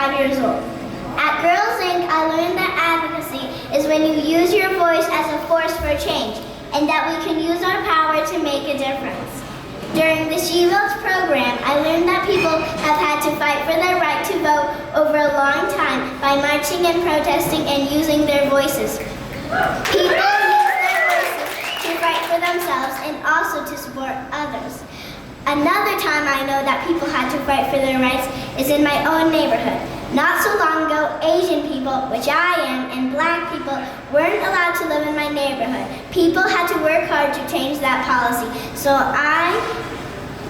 5 years old. At Girls Inc., I learned that advocacy is when you use your voice as a force for change, and that we can use our power to make a difference. During the She Votes program, I learned that people have had to fight for their right to vote over a long time by marching and protesting and using their voices. People use their voices to fight for themselves and also to support others. Another time I know that people had to fight for their rights is in my own neighborhood. Not so long ago, Asian people, which I am, and Black people weren't allowed to live in my neighborhood. People had to work hard to change that policy. So I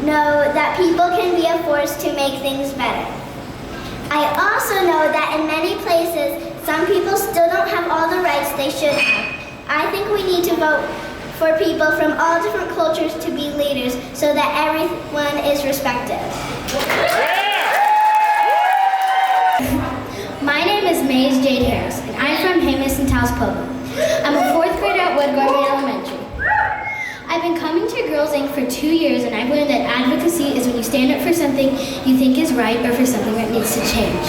know that people can be a force to make things better. I also know that in many places, some people still don't have all the rights they should have. I think we need to vote for people from all different cultures to be leaders so that everyone is respected. My name is Maze Jade Harris, and I'm from Hamus and Taos Pueblo. I'm a 4th grader at Wood Garden Elementary. I've been coming to Girls Inc. for 2 years, and I've learned that advocacy is when you stand up for something you think is right or for something that needs to change.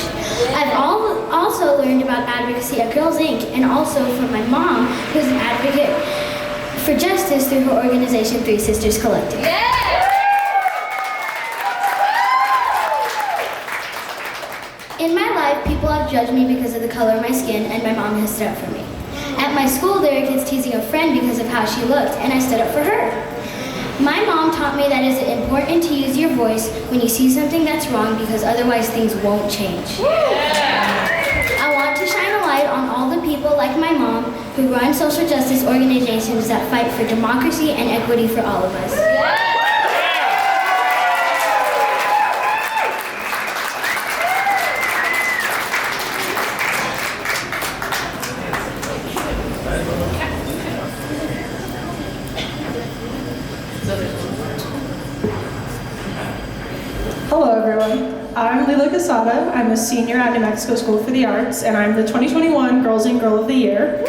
I've also learned about advocacy at Girls Inc. and also from my mom, who's an advocate for justice through her organization, Three Sisters Collective. In my life, people have judged me because of the color of my skin, and my mom has stood up for me. At my school, there are kids teasing a friend because of how she looked, and I stood up for her. My mom taught me that it's important to use your voice when you see something that's wrong because otherwise things won't change. I want to shine a light on all the people like my mom who run social justice organizations that fight for democracy and equity for all of us. Hello everyone, I'm Lila. I'm a senior at New Mexico School for the Arts, and I'm the 2021 Girls Inc. Girl of the Year.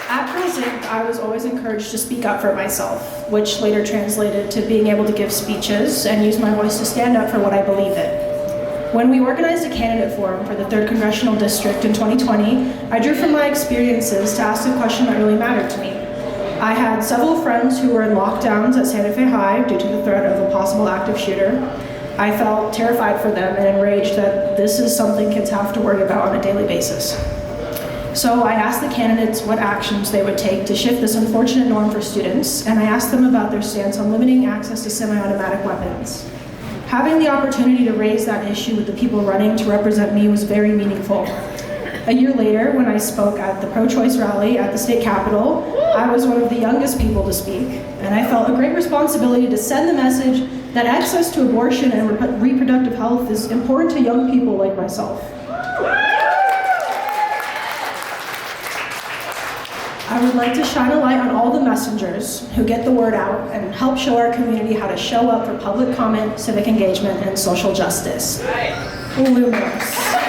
At Girls Inc., I was always encouraged to speak up for myself, which later translated to being able to give speeches and use my voice to stand up for what I believe in. When we organized a candidate forum for the 3rd Congressional District in 2020, I drew from my experiences to ask a question that really mattered to me. I had several friends who were in lockdowns at Santa Fe High due to the threat of a possible active shooter. I felt terrified for them and enraged that this is something kids have to worry about on a daily basis. So I asked the candidates what actions they would take to shift this unfortunate norm for students, and I asked them about their stance on limiting access to semi-automatic weapons. Having the opportunity to raise that issue with the people running to represent me was very meaningful. A year later, when I spoke at the pro-choice rally at the state capitol, I was one of the youngest people to speak, and I felt a great responsibility to send the message that access to abortion and reproductive health is important to young people like myself. I would like to shine a light on all the messengers who get the word out and help show our community how to show up for public comment, civic engagement, and social justice. Lumos.